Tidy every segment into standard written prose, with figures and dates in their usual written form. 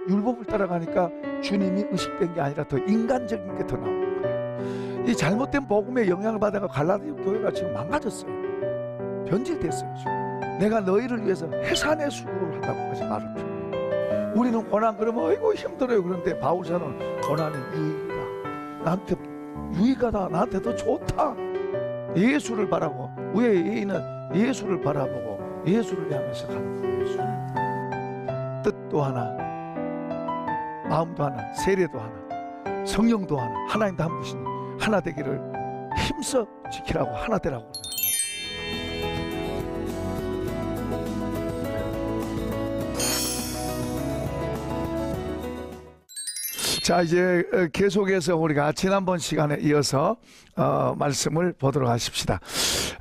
율법을 따라가니까 주님이 의식된 게 아니라 더 인간적인 게 더 나오는 거예요. 이 잘못된 복음에 영향을 받아가 갈라디아 교회가 지금 망가졌어요. 변질됐어요. 지금. 내가 너희를 위해서 해산의 수고를 한다고까지 말을 표현해요. 우리는 고난 그러면 아이고 힘들어요. 그런데 바울사는 고난이 유익이다. 나한테 유익하다. 나한테 더 좋다. 예수를 바라고, 우리의 예의는 예수를 바라보고 예수를 향해서 가는 거예요. 예수. 뜻도 하나, 마음도 하나, 세례도 하나, 성령도 하나, 하나님도 한 분이시니 하나 되기를 힘써 지키라고, 하나 되라고. 자, 이제 계속해서 우리가 지난번 시간에 이어서 말씀을 보도록 하십시다.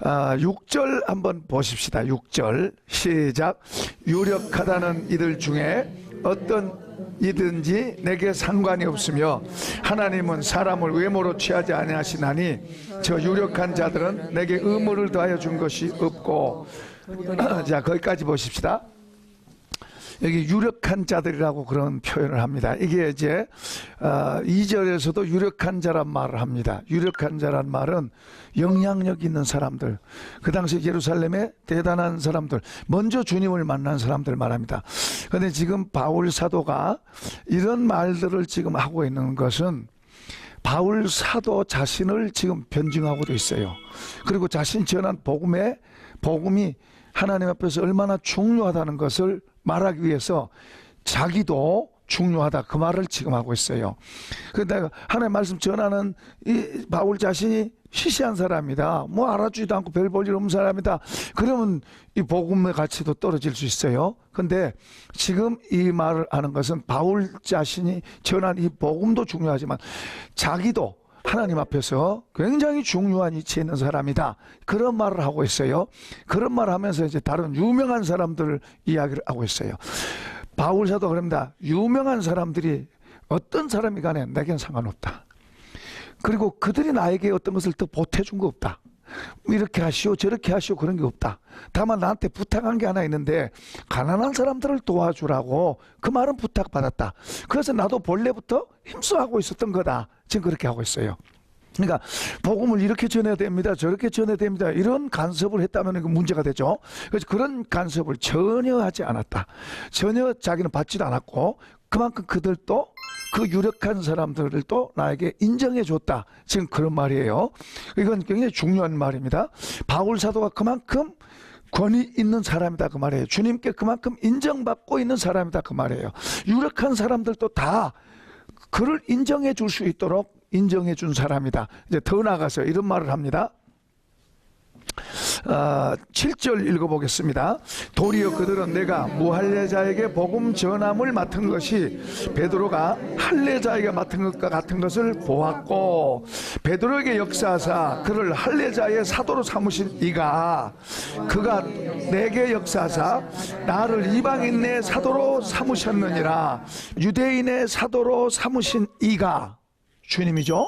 6절 한번 보십시다. 6절 시작. 유력하다는 이들 중에 어떤 이든지 내게 상관이 없으며 하나님은 사람을 외모로 취하지 아니하시나니 저 유력한 자들은 내게 의무를 더하여 준 것이 없고. 자, 거기까지 보십시다. 여기 유력한 자들이라고 그런 표현을 합니다. 이게 이제 2절에서도 유력한 자란 말을 합니다. 유력한 자란 말은 영향력 있는 사람들, 그 당시 예루살렘의 대단한 사람들, 먼저 주님을 만난 사람들 말합니다. 그런데 지금 바울 사도가 이런 말들을 지금 하고 있는 것은 바울 사도 자신을 지금 변증하고도 있어요. 그리고 자신 전한 복음이 하나님 앞에서 얼마나 중요하다는 것을 말하기 위해서 자기도 중요하다, 그 말을 지금 하고 있어요. 그런데 하나님 말씀 전하는 이 바울 자신이 시시한 사람이다, 뭐 알아주지도 않고 별 볼 일 없는 사람이다, 그러면 이 복음의 가치도 떨어질 수 있어요. 근데 지금 이 말을 하는 것은 바울 자신이 전한 이 복음도 중요하지만 자기도 하나님 앞에서 굉장히 중요한 위치에 있는 사람이다, 그런 말을 하고 있어요. 그런 말을 하면서 이제 다른 유명한 사람들 이야기를 하고 있어요. 바울 사도 그럽니다. 유명한 사람들이 어떤 사람이 간에 내겐 상관없다. 그리고 그들이 나에게 어떤 것을 더 보태준 거 없다. 이렇게 하시오 저렇게 하시오 그런 게 없다. 다만 나한테 부탁한 게 하나 있는데 가난한 사람들을 도와주라고, 그 말은 부탁받았다. 그래서 나도 본래부터 힘써 하고 있었던 거다. 지금 그렇게 하고 있어요. 그러니까 복음을 이렇게 전해야 됩니다, 저렇게 전해야 됩니다, 이런 간섭을 했다면 그 문제가 되죠. 그래서 그런 간섭을 전혀 하지 않았다. 전혀 자기는 받지도 않았고, 그만큼 그들도 그 유력한 사람들을 또 나에게 인정해 줬다. 지금 그런 말이에요. 이건 굉장히 중요한 말입니다. 바울 사도가 그만큼 권위 있는 사람이다, 그 말이에요. 주님께 그만큼 인정받고 있는 사람이다, 그 말이에요. 유력한 사람들도 다 그를 인정해 줄 수 있도록 인정해 준 사람이다. 이제 더 나가서 이런 말을 합니다. 7절 읽어보겠습니다. 도리어 그들은 내가 무할례자에게 복음 전함을 맡은 것이 베드로가 할례자에게 맡은 것과 같은 것을 보았고, 베드로에게 역사하사 그를 할례자의 사도로 삼으신 이가, 그가 내게 역사하사 나를 이방인의 사도로 삼으셨느니라. 유대인의 사도로 삼으신 이가 주님이죠.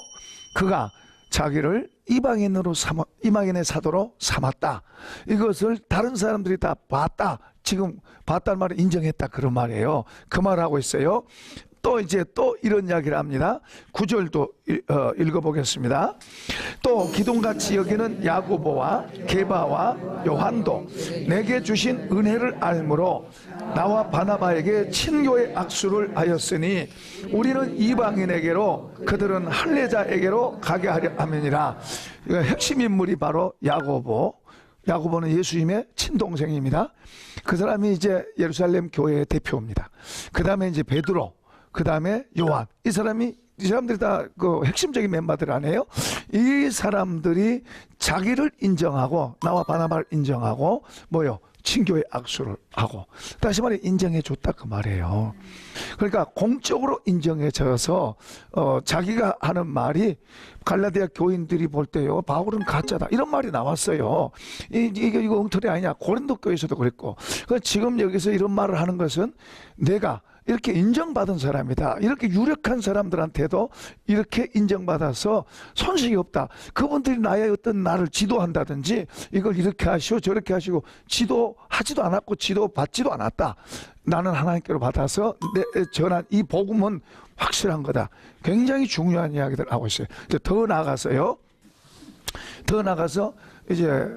그가 자기를 이방인의 사도로 삼았다. 이것을 다른 사람들이 다 봤다. 지금 봤다는 말을 인정했다, 그런 말이에요. 그 말을 하고 있어요. 또 이제 또 이런 이야기를 합니다. 9절도 읽어보겠습니다. 또 기둥같이 여기는 야고보와 게바와 요한도 내게 주신 은혜를 알므로 나와 바나바에게 친교의 악수를 하였으니 우리는 이방인에게로 그들은 할례자에게로 가게 하려 함이니라. 핵심 인물이 바로 야고보는 예수님의 친동생입니다. 그 사람이 이제 예루살렘 교회의 대표입니다. 그 다음에 이제 베드로, 그 다음에 요한, 이 사람들이 다 그 핵심적인 멤버들 아니에요? 이 사람들이 자기를 인정하고 나와 바나바를 인정하고 친교의 악수를 하고, 다시 말해 인정해 줬다, 그 말이에요. 그러니까 공적으로 인정해 줘서 자기가 하는 말이 갈라디아 교인들이 볼 때요, 바울은 가짜다, 이런 말이 나왔어요. 이거 엉터리 아니냐. 고린도 교회에서도 그랬고. 지금 여기서 이런 말을 하는 것은 내가 이렇게 인정받은 사람이다. 이렇게 유력한 사람들한테도 이렇게 인정받아서 손색이 없다. 그분들이 나의 어떤 나를 지도한다든지 이걸 이렇게 하시오 저렇게 하시고 지도하지도 않았고 지도받지도 않았다. 나는 하나님께로 받아서 전한 이 복음은 확실한 거다. 굉장히 중요한 이야기들 하고 있어요. 이제 더 나가서 이제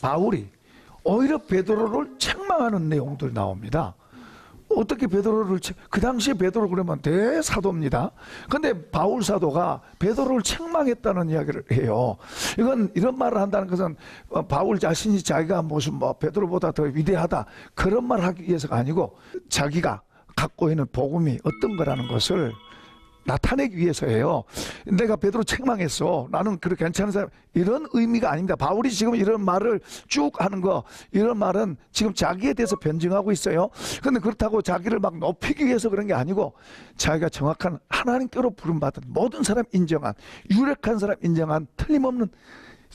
바울이 오히려 베드로를 책망하는 내용들 나옵니다. 어떻게 베드로를 그 당시에 베드로 그러면 대사도입니다. 근데 바울 사도가 베드로를 책망했다는 이야기를 해요. 이건 이런 말을 한다는 것은 바울 자신이 자기가 무슨 뭐 베드로보다 더 위대하다 그런 말을 하기 위해서가 아니고 자기가 갖고 있는 복음이 어떤 거라는 것을 나타내기 위해서예요. 내가 베드로 책망했어. 나는 그렇게 괜찮은 사람. 이런 의미가 아닙니다. 바울이 지금 이런 말을 쭉 하는 거, 이런 말은 지금 자기에 대해서 변증하고 있어요. 그런데 그렇다고 자기를 막 높이기 위해서 그런 게 아니고 자기가 정확한 하나님께로 부름받은 모든 사람 인정한, 유력한 사람 인정한 틀림없는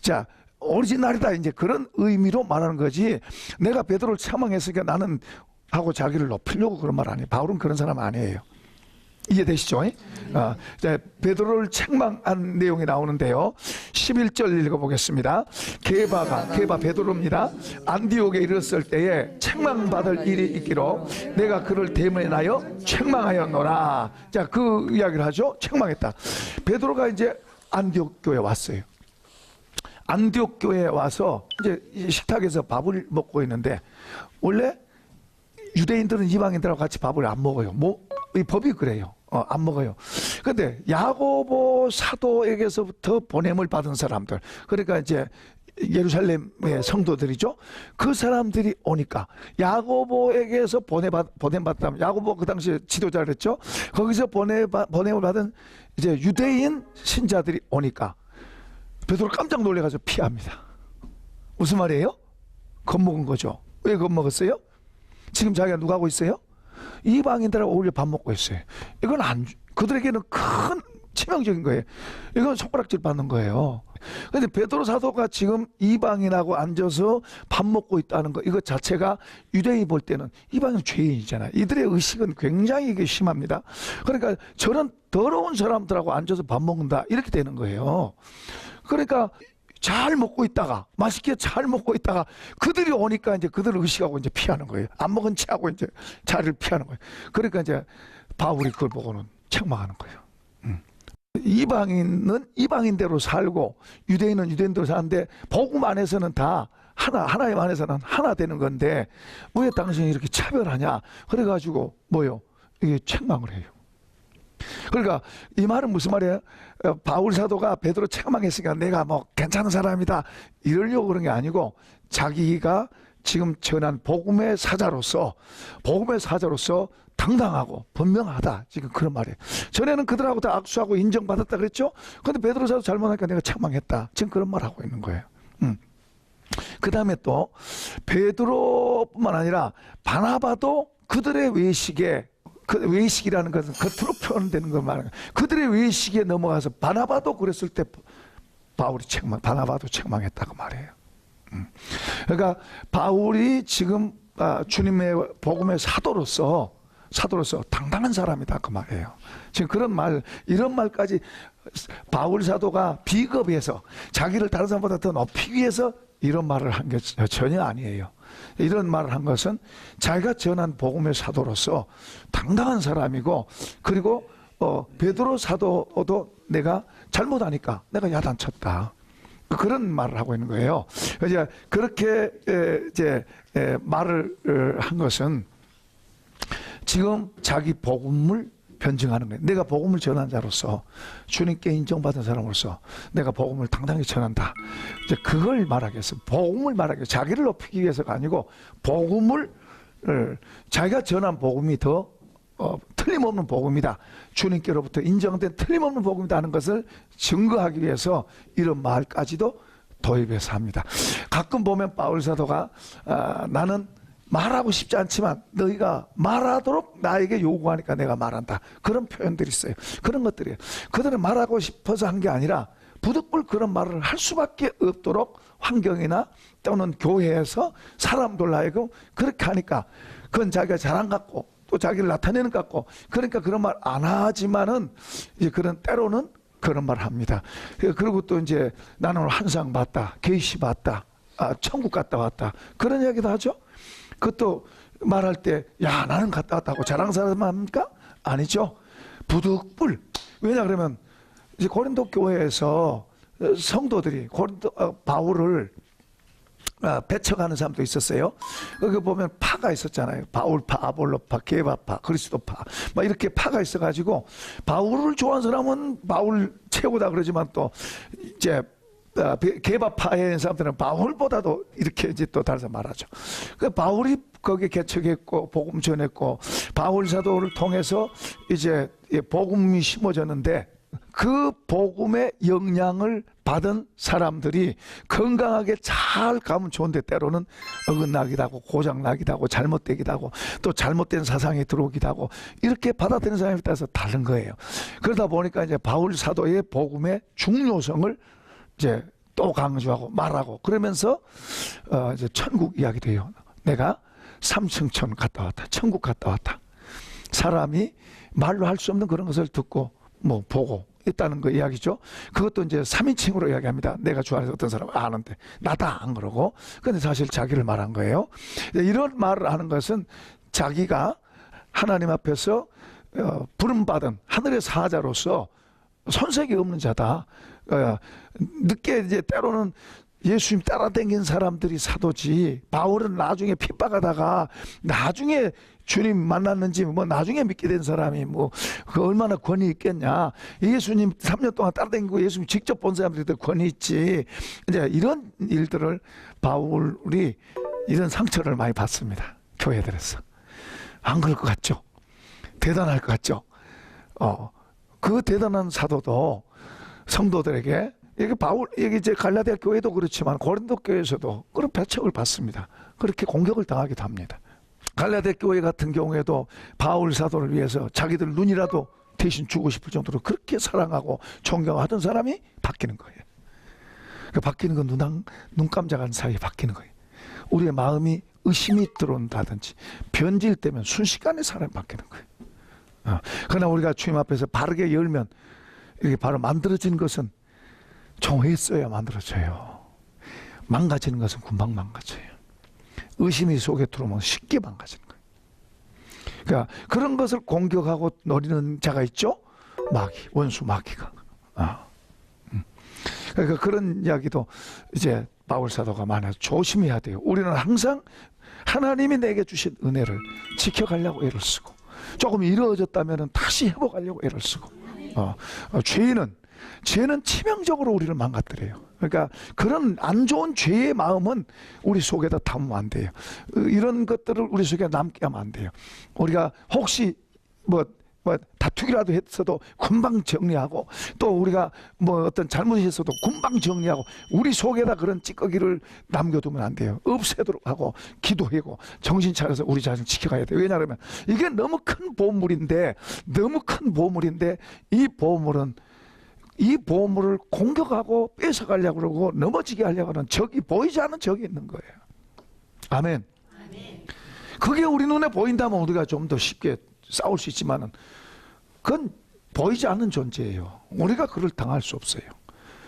자 오리지널이다. 이제 그런 의미로 말하는 거지. 내가 베드로를 책망했으니까 나는 하고 자기를 높이려고 그런 말 아니에요. 바울은 그런 사람 아니에요. 이해되시죠? 베드로를 책망한 내용이 나오는데요. 11절 읽어보겠습니다. 게바 베드로입니다. 안디옥에 이르렀을 때에 책망받을 일이 있기로 내가 그를 대면하여 책망하였노라. 자, 그 이야기를 하죠. 책망했다. 베드로가 이제 안디옥 교회에 왔어요. 안디옥 교회에 와서 이제 식탁에서 밥을 먹고 있는데 원래 유대인들은 이방인들하고 같이 밥을 안 먹어요. 이 법이 그래요. 안 먹어요. 근데 야고보 사도에게서부터 보냄을 받은 사람들, 그러니까 이제 예루살렘의 성도들이죠. 그 사람들이 오니까 야고보에게서 보냄받다면 야고보 그 당시에 지도자를 했죠. 거기서 보냄을 받은 이제 유대인 신자들이 오니까 베드로 깜짝 놀래가지고 피합니다. 무슨 말이에요? 겁먹은 거죠. 왜 겁먹었어요? 지금 자기가 누가 하고 있어요? 이방인들하고 어울려 밥 먹고 있어요. 이건 그들에게는 큰 치명적인 거예요. 이건 손가락질 받는 거예요. 그런데 베드로 사도가 지금 이방인하고 앉아서 밥 먹고 있다는 거, 이거 자체가 유대인이 볼 때는 이방인 죄인이잖아요. 이들의 의식은 굉장히 이게 심합니다. 그러니까 저런 더러운 사람들하고 앉아서 밥 먹는다 이렇게 되는 거예요. 그러니까 잘 먹고 있다가 맛있게 잘 먹고 있다가 그들이 오니까 이제 그들을 의식하고 이제 피하는 거예요. 안 먹은 채하고 이제 자리를 피하는 거예요. 그러니까 이제 바울이 그걸 보고는 책망하는 거예요. 이방인은 이방인대로 살고 유대인은 유대인대로 사는데 복음 안에서는 다 하나님 안에서는 하나 되는 건데 왜 당신이 이렇게 차별하냐? 그래가지고 이게 책망을 해요. 그러니까 이 말은 무슨 말이에요? 바울 사도가 베드로 책망했으니까 내가 괜찮은 사람이다 이러려고 그런 게 아니고 자기가 지금 전한 복음의 사자로서 당당하고 분명하다 지금 그런 말이에요. 전에는 그들하고 다 악수하고 인정받았다 그랬죠. 그런데 베드로 사도 잘못하니까 내가 책망했다 지금 그런 말 하고 있는 거예요. 그 다음에 또 베드로뿐만 아니라 바나바도 그들의 외식에 그 외식이라는 것은 겉으로 표현되는 걸 말하는 거예요. 그들의 외식에 넘어가서 바나바도 그랬을 때 바나바도 책망했다고 말해요. 그러니까 바울이 지금 주님의 복음의 사도로서 당당한 사람이다 그 말이에요. 지금 이런 말까지 바울 사도가 비겁해서 자기를 다른 사람보다 더 높이기 위해서 이런 말을 한 게 전혀 아니에요. 이런 말을 한 것은 자기가 전한 복음의 사도로서 당당한 사람이고 그리고 베드로 사도도 내가 잘못하니까 내가 야단쳤다. 그런 말을 하고 있는 거예요. 이제 그렇게 말을 한 것은 지금 자기 복음을 변증하는 거예요. 내가 복음을 전한 자로서 주님께 인정받은 사람으로서 내가 복음을 당당히 전한다. 이제 그걸 말하겠어. 복음을 말하겠어. 자기를 높이기 위해서가 아니고 복음을 자기가 전한 복음이 더 틀림없는 복음이다. 주님께로부터 인정된 틀림없는 복음이다 하는 것을 증거하기 위해서 이런 말까지도 도입해서 합니다. 가끔 보면 바울 사도가 나는 말하고 싶지 않지만 너희가 말하도록 나에게 요구하니까 내가 말한다. 그런 표현들이 있어요. 그런 것들이에요. 그들은 말하고 싶어서 한 게 아니라 부득불 그런 말을 할 수밖에 없도록 환경이나 또는 교회에서 사람들 하여금 그렇게 하니까 그건 자기가 자랑 갖고 또 자기를 나타내는 것 같고, 그러니까 그런 말 안 하지만은 이제 그런 때로는 그런 말 합니다. 그리고 또 이제 나는 오늘 한상 봤다, 계시 봤다, 천국 갔다 왔다, 그런 이야기도 하죠. 그것도 말할 때 야 나는 갔다 왔다고 자랑 사람 합니까? 아니죠. 부득불. 왜냐 그러면 이제 고린도 교회에서 성도들이 바울을 배척하는 사람도 있었어요. 거기 보면 파가 있었잖아요. 바울파, 아볼로파, 게바파, 그리스도파, 막 이렇게 파가 있어가지고 바울을 좋아하는 사람은 바울 최고다 그러지만 또 이제 게바파의 사람들은 바울보다도 이렇게 이제 또 다른 사람 말하죠. 그 바울이 거기에 개척했고 복음 전했고 바울 사도를 통해서 이제 복음이 심어졌는데 그 복음의 영향을 받은 사람들이 건강하게 잘 가면 좋은데 때로는 어긋나기도 하고 고장나기도 하고 잘못되기도 하고 또 잘못된 사상이 들어오기도 하고 이렇게 받아들이는 사람에 따라서 다른 거예요. 그러다 보니까 이제 바울 사도의 복음의 중요성을 이제 또 강조하고 말하고 그러면서 이제 천국 이야기도 해요. 내가 삼층천 갔다 왔다. 천국 갔다 왔다. 사람이 말로 할 수 없는 그런 것을 듣고 뭐 보고 있다는 거 이야기죠. 그것도 이제 3인칭으로 이야기합니다. 내가 주 안에서 어떤 사람을 아는데 나다 안 그러고 근데 사실 자기를 말한 거예요. 이런 말을 하는 것은 자기가 하나님 앞에서 부름받은 하늘의 사자로서 손색이 없는 자다. 늦게 이제 때로는 예수님 따라다닌 사람들이 사도지 바울은 나중에 핍박하다가 나중에 주님 만났는지 뭐 나중에 믿게 된 사람이 뭐 그 얼마나 권위 있겠냐. 예수님 3년 동안 따라다니고 예수님 직접 본 사람들이 더 권위 있지. 이제 이런 일들을 바울이 이런 상처를 많이 받습니다. 교회들에서. 안 그럴 것 같죠? 대단할 것 같죠? 그 대단한 사도도 성도들에게 이게 이게 이제 갈라디아 교회도 그렇지만 고린도 교회에서도 그런 배척을 받습니다. 그렇게 공격을 당하기도 합니다. 갈라디아 교회 같은 경우에도 바울 사도를 위해서 자기들 눈이라도 대신 주고 싶을 정도로 그렇게 사랑하고 존경하던 사람이 바뀌는 거예요. 그 바뀌는 건 눈 깜짝하는 사이에 바뀌는 거예요. 우리의 마음이 의심이 들어온다든지 변질 때면 순식간에 사람이 바뀌는 거예요. 그러나 우리가 주님 앞에서 바르게 열면 이렇게 바로 만들어진 것은 정했어야 만들어져요. 망가지는 것은 금방 망가져요. 의심이 속에 들어오면 쉽게 망가지는 거예요. 그러니까 그런 것을 공격하고 노리는 자가 있죠. 마귀, 원수 마귀가. 그러니까 그런 이야기도 이제 바울 사도가 많아서 조심해야 돼요. 우리는 항상 하나님이 내게 주신 은혜를 지켜가려고 애를 쓰고 조금 이루어졌다면 다시 회복하려고 애를 쓰고 죄는 치명적으로 우리를 망가뜨려요. 그러니까 그런 안 좋은 죄의 마음은 우리 속에다 담으면 안 돼요. 이런 것들을 우리 속에 남게 하면 안 돼요. 우리가 혹시 뭐 다투기라도 했어도 금방 정리하고 또 우리가 뭐 어떤 잘못이 있어도 금방 정리하고 우리 속에다 그런 찌꺼기를 남겨두면 안 돼요. 없애도록 하고 기도하고 정신 차려서 우리 자신을 지켜가야 돼요. 왜냐하면 이게 너무 큰 보물인데 이 보물을 공격하고 뺏어가려고 그러고 넘어지게 하려고 하는 적이 보이지 않는 적이 있는 거예요. 아멘. 그게 우리 눈에 보인다면 우리가 좀 더 쉽게 싸울 수 있지만은 그건 보이지 않는 존재예요. 우리가 그걸 당할 수 없어요.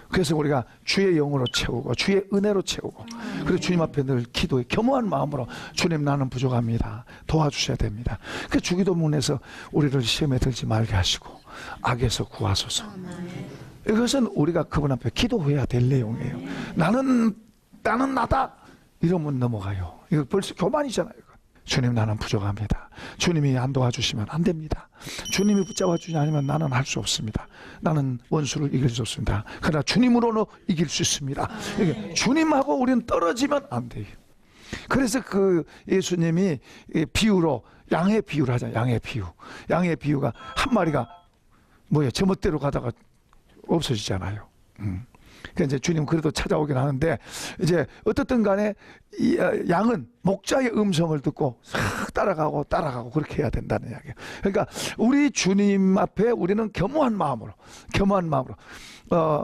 그래서 우리가 주의 영으로 채우고 주의 은혜로 채우고 그리고 주님 앞에 늘 기도해 겸허한 마음으로 주님 나는 부족합니다. 도와주셔야 됩니다. 그 주기도문에서 우리를 시험에 들지 말게 하시고 악에서 구하소서. 이것은 우리가 그분 앞에 기도해야 될 내용이에요. 나는 나다 이러면 넘어가요. 이거 벌써 교만이잖아요. 주님 나는 부족합니다. 주님이 안 도와주시면 안 됩니다. 주님이 붙잡아 주지 않으면 나는 할 수 없습니다. 나는 원수를 이길 수 없습니다. 그러나 주님으로는 이길 수 있습니다. 주님하고 우리는 떨어지면 안 돼요. 그래서 그 예수님이 비유로 양의 비유를 하잖아요. 양의 비유가 한 마리가 제멋대로 가다가 없어지잖아요. 그러니까 이제 주님 그래도 찾아오긴 하는데 이제 어떻든 간에 양은 목자의 음성을 듣고 싹 따라가고 그렇게 해야 된다는 이야기예요. 그러니까 우리 주님 앞에 우리는 겸허한 마음으로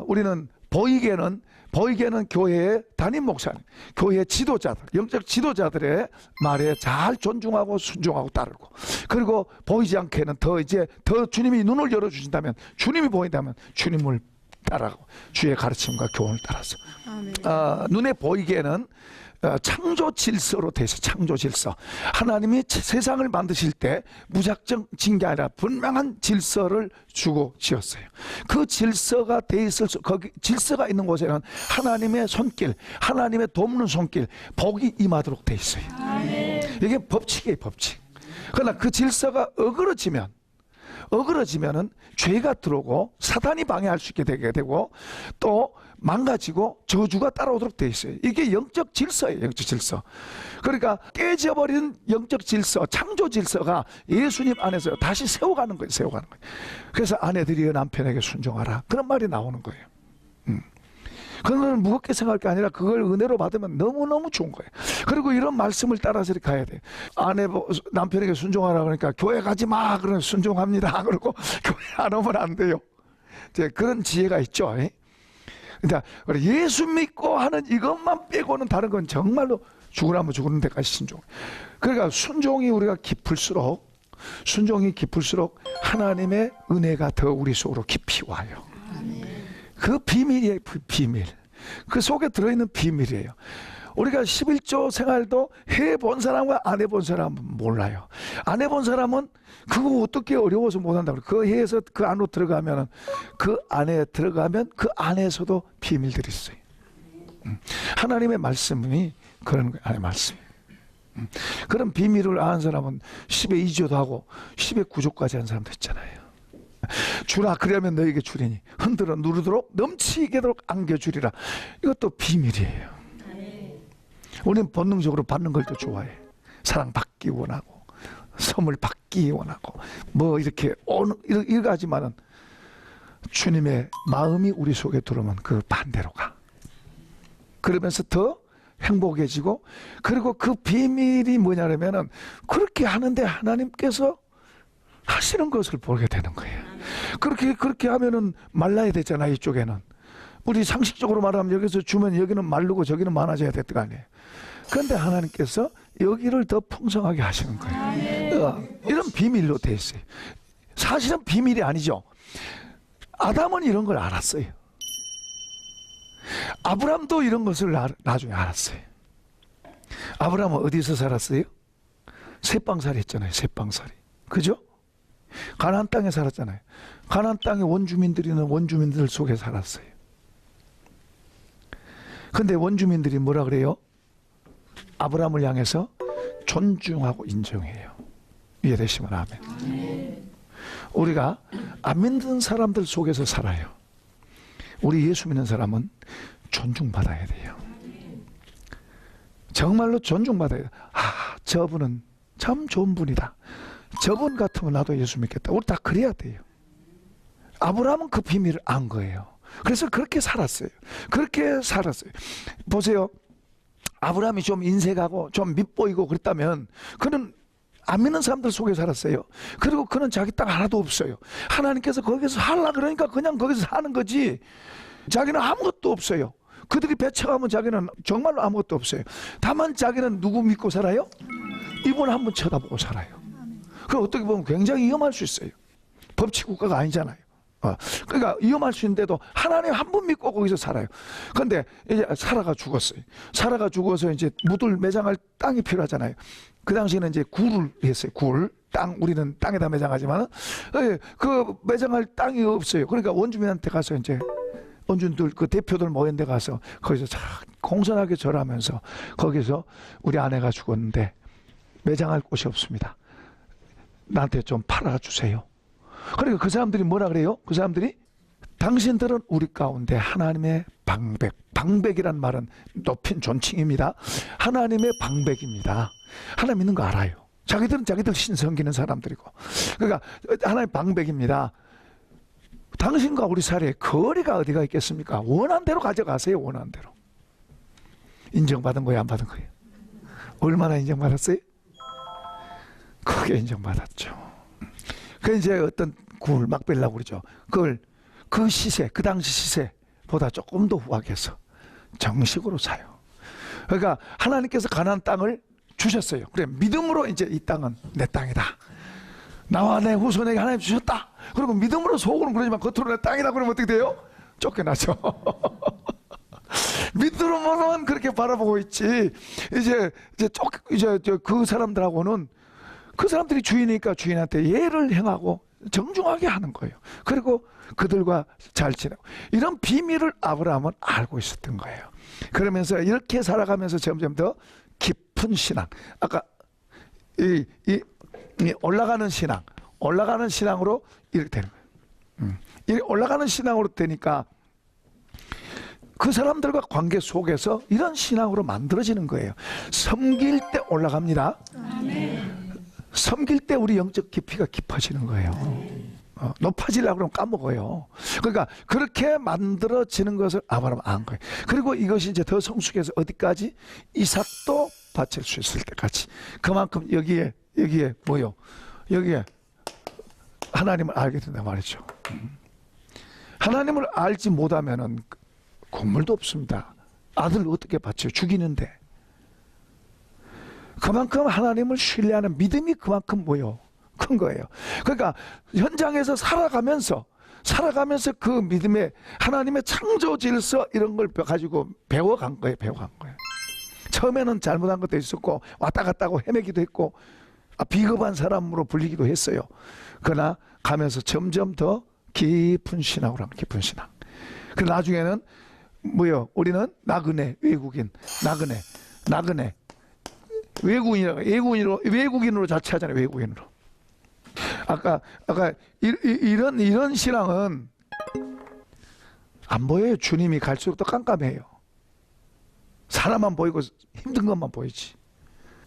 우리는 보이게는 보이게는 교회의 담임 목사님, 교회 지도자들, 영적 지도자들의 말에 잘 존중하고 순종하고 따르고, 그리고 보이지 않게는 더 주님이 눈을 열어주신다면, 주님이 보인다면 주님을 따라가고 주의 가르침과 교훈을 따라서 눈에 보이게는 창조 질서로 돼 있어요. 창조 질서. 하나님이 세상을 만드실 때 무작정 진 게 아니라 분명한 질서를 주고 지었어요. 그 질서가 돼 있을 거기 질서가 있는 곳에는 하나님의 손길, 하나님의 돕는 손길, 복이 임하도록 돼 있어요. 이게 법칙이에요, 법칙. 그러나 그 질서가 어그러지면은 죄가 들어오고 사단이 방해할 수 있게 되게 되고 또 망가지고 저주가 따라오도록 돼 있어요. 이게 영적 질서예요, 영적 질서. 그러니까 깨져버린 영적 질서, 창조 질서가 예수님 안에서 다시 세워가는 거예요, 세워가는 거예요. 그래서 아내들이 남편에게 순종하라, 그런 말이 나오는 거예요. 그건 무겁게 생각할 게 아니라 그걸 은혜로 받으면 너무너무 좋은 거예요. 그리고 이런 말씀을 따라서 이렇게 가야 돼요. 남편에게 순종하라 그러니까 교회 가지 마, 그러면 순종합니다. 그러고 교회 안 오면 안 돼요. 이제 그런 지혜가 있죠. 그러니까 예수 믿고 하는 이것만 빼고는 다른 건 정말로 죽으라면 죽는 데까지 순종. 그러니까 순종이 깊을수록 하나님의 은혜가 더 우리 속으로 깊이 와요. 그 비밀이에요, 비밀. 그 속에 들어있는 비밀이에요. 우리가 11조 생활도 해본 사람과 안 해본 사람은 몰라요. 안 해본 사람은 그거 어떻게 어려워서 못한다고. 그 해에서 그 안으로 들어가면, 그 안에 들어가면 그 안에서도 비밀들이 있어요. 하나님의 말씀이 그런 거예요, 하나님의 말씀이. 그런 비밀을 아는 사람은 10의 2조도 하고 10의 9조까지 한 사람도 있잖아요. 주라, 그러면 너에게 주리니 흔들어 누르도록 넘치게도록 안겨주리라. 이것도 비밀이에요. 우리는 본능적으로 받는 걸 더 좋아해. 사랑받기 원하고 선물 받기 원하고 뭐 이렇게 이거 하지만은 주님의 마음이 우리 속에 들어오면 그 반대로 가. 그러면서 더 행복해지고, 그리고 그 비밀이 뭐냐면은 그렇게 하는데 하나님께서 하시는 것을 보게 되는 거예요. 그렇게 하면은 말라야 되잖아요, 이쪽에는. 우리 상식적으로 말하면 여기서 주면 여기는 마르고 저기는 많아져야 될 거 아니에요. 그런데 하나님께서 여기를 더 풍성하게 하시는 거예요. 이런 비밀로 돼 있어요. 사실은 비밀이 아니죠. 아담은 이런 걸 알았어요. 아브람도 이런 것을 나중에 알았어요. 아브람은 어디서 살았어요? 셋방살이 했잖아요, 셋방살이. 그죠? 가나안 땅에 살았잖아요. 가나안 땅의 원주민들은 원주민들 속에 살았어요. 근데 원주민들이 뭐라 그래요? 아브라함을 향해서 존중하고 인정해요. 이해되시면 아멘. 우리가 안 믿는 사람들 속에서 살아요. 우리 예수 믿는 사람은 존중받아야 돼요. 정말로 존중받아야 돼요. 저분은 참 좋은 분이다. 저분 같으면 나도 예수 믿겠다. 우리 다 그래야 돼요. 아브라함은 그 비밀을 안 거예요. 그래서 그렇게 살았어요. 보세요. 아브라함이 좀 인색하고 좀 밉보이고 그랬다면 그는 안 믿는 사람들 속에 살았어요. 그리고 그는 자기 땅 하나도 없어요. 하나님께서 거기서 살라 그러니까 그냥 거기서 사는 거지. 자기는 아무것도 없어요. 그들이 배척하면 자기는 정말로 아무것도 없어요. 다만 자기는 누구 믿고 살아요? 이분 한번 쳐다보고 살아요. 그럼 어떻게 보면 굉장히 위험할 수 있어요. 법치 국가가 아니잖아요. 그러니까 위험할 수 있는데도 하나님 한 분 믿고 거기서 살아요. 그런데 이제 사라가 죽었어요. 사라가 죽어서 이제 묻을 매장할 땅이 필요하잖아요. 그 당시에는 이제 굴을 했어요. 땅, 우리는 땅에다 매장하지만 그 매장할 땅이 없어요. 그러니까 원주민한테 가서 이제 원주민들 그 대표들 모인 데 가서 거기서 참 공손하게 절하면서 거기서 우리 아내가 죽었는데 매장할 곳이 없습니다. 나한테 좀 팔아주세요. 그러니까 그 사람들이 뭐라 그래요? 그 사람들이 당신들은 우리 가운데 하나님의 방백이란 말은 높인 존칭입니다. 하나님의 방백입니다. 하나님 있는 거 알아요. 자기들은 자기들 신 섬기는 사람들이고. 그러니까 하나님 방백입니다. 당신과 우리 사이에 거리가 어디가 있겠습니까? 원한 대로 가져가세요. 원한 대로. 인정받은 거예요? 안 받은 거예요? 얼마나 인정받았어요? 크게 인정받았죠. 그 이제 어떤 굴 막벨라고 그러죠. 그걸 그 시세, 그 당시 시세보다 조금 더 후하게 해서 정식으로 사요. 그러니까 하나님께서 가나안 땅을 주셨어요. 그래, 믿음으로 이제 이 땅은 내 땅이다. 나와 내 후손에게 하나님 주셨다. 그리고 믿음으로 속으로는 그러지만 겉으로 내 땅이다 그러면 어떻게 돼요? 쫓겨나죠. 믿음으로만 그렇게 바라보고 있지. 이제 그 사람들하고는 그 사람들이 주인이니까 주인한테 예를 행하고 정중하게 하는 거예요. 그리고 그들과 잘 지내고 이런 비밀을 아브라함은 알고 있었던 거예요. 그러면서 이렇게 살아가면서 점점 더 깊은 신앙, 아까 이 올라가는 신앙으로 이렇게 되는 거예요. 이 올라가는 신앙으로 되니까 그 사람들과 관계 속에서 이런 신앙으로 만들어지는 거예요. 섬길 때 올라갑니다. 섬길 때 우리 영적 깊이가 깊어지는 거예요. 높아지려고 그러면 까먹어요. 그러니까 그렇게 만들어지는 것을 아브라함은 안 거예요. 그리고 이것이 이제 더 성숙해서 어디까지? 이삭도 바칠 수 있을 때까지. 그만큼 여기에 뭐요? 여기에 하나님을 알게 된다 말이죠. 하나님을 알지 못하면은 건물도 없습니다. 아들 어떻게 바쳐요? 죽이는데. 그만큼 하나님을 신뢰하는 믿음이 그만큼 뭐요? 큰 거예요. 그러니까 현장에서 살아가면서 그 믿음의 하나님의 창조 질서 이런 걸 가지고 배워간 거예요. 처음에는 잘못한 것도 있었고 왔다 갔다 하고 헤매기도 했고 비겁한 사람으로 불리기도 했어요. 그러나 가면서 점점 더 깊은 신앙으로 하면 깊은 신앙. 그 나중에는 뭐요? 우리는 나그네, 외국인, 나그네, 외국인으로 자취하잖아요. 외국인으로. 아까 이런 신앙은 안 보여요. 주님이 갈수록 더 깜깜해요. 사람만 보이고 힘든 것만 보이지.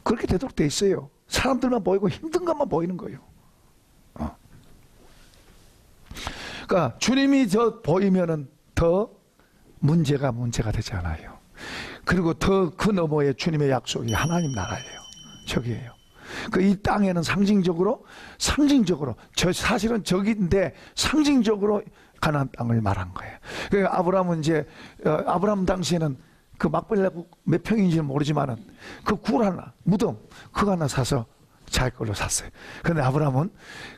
그렇게 되도록 돼 있어요. 사람들만 보이고 힘든 것만 보이는 거예요. 그러니까 주님이 저 보이면은 더 문제가 되지 않아요. 그리고 더 그 너머에 주님의 약속이 하나님 나라예요. 저기예요. 그 이 땅에는 상징적으로 사실은 저기인데 상징적으로 가나안 땅을 말한 거예요. 그러니까 아브라함은 이제 아브라함 당시에는 그 막벨레 몇 평인지는 모르지만은 그 굴 하나 무덤 그거 하나 사서 자기 걸로 샀어요. 그런데 아브라함은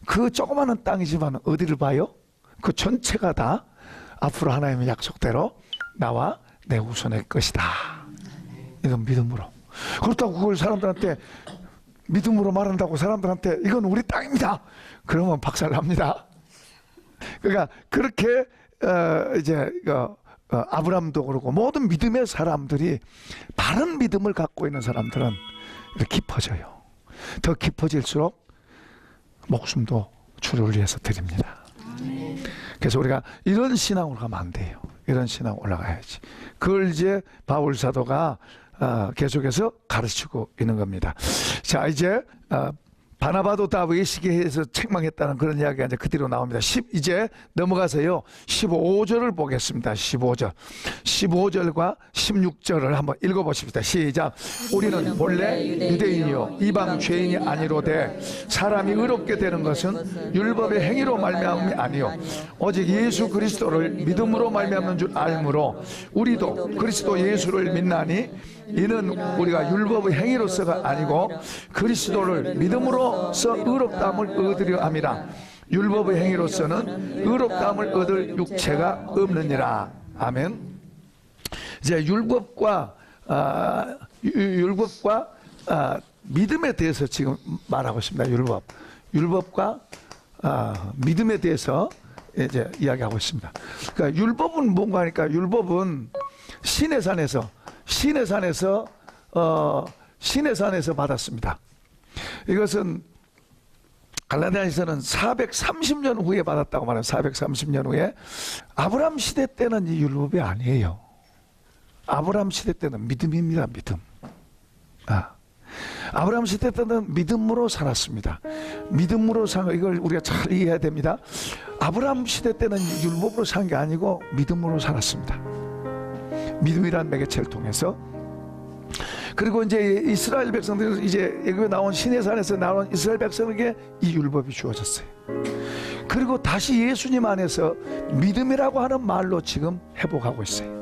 그 조그마한 땅이지만 어디를 봐요? 그 전체가 다 앞으로 하나님의 약속대로 나와 내 후손의 것이다. 이건 믿음으로. 그렇다고 그걸 사람들한테 믿음으로 말한다고 사람들한테 이건 우리 땅입니다. 그러면 박살납니다. 그러니까 그렇게 이제 아브라함도 그렇고 모든 믿음의 사람들이 바른 믿음을 갖고 있는 사람들은 이렇게 깊어져요. 더 깊어질수록 목숨도 주를 위해서 드립니다. 그래서 우리가 이런 신앙으로 가면 안 돼요. 이런 신앙 올라가야지. 그걸 이제 바울 사도가 계속해서 가르치고 있는 겁니다. 자, 이제 바나바도 다 외식에 해서 책망했다는 그런 이야기가 이제 그 뒤로 나옵니다. 이제 넘어가서요 15절을 보겠습니다. 15절과 16절을 한번 읽어보십시다. 시작. 우리는 본래 유대인이요 이방 죄인이 아니로되 사람이 의롭게 되는 것은 율법의 행위로 말미암음이 아니요 오직 예수 그리스도를 믿음으로 말미암는 줄 알므로 우리도 그리스도 예수를 믿나니 이는 우리가 율법의 행위로서가 아니고 그리스도를 믿음으로써 의롭다함을 얻으려 함이라. 율법의 행위로서는 의롭다함을 얻을 육체가 없느니라. 아멘. 이제 율법과 믿음에 대해서 지금 말하고 있습니다. 율법과 믿음에 대해서 이제 이야기하고 있습니다. 그러니까 율법은 뭔가 하니까 율법은 시내산에서 받았습니다. 이것은 갈라디아서는 430년 후에 받았다고 말해요. 430년 후에. 아브라함 시대 때는 이 율법이 아니에요. 아브라함 시대 때는 믿음입니다. 믿음. 아브라함 시대 때는 믿음으로 살았습니다. 믿음으로 산 거, 이걸 우리가 잘 이해해야 됩니다. 아브라함 시대 때는 율법으로 산 게 아니고 믿음으로 살았습니다. 믿음이라는 매개체를 통해서. 그리고 이제 이스라엘 백성들, 이제 여기 나온 시내산에서 나온 이스라엘 백성에게 이 율법이 주어졌어요. 그리고 다시 예수님 안에서 믿음이라고 하는 말로 지금 회복하고 있어요.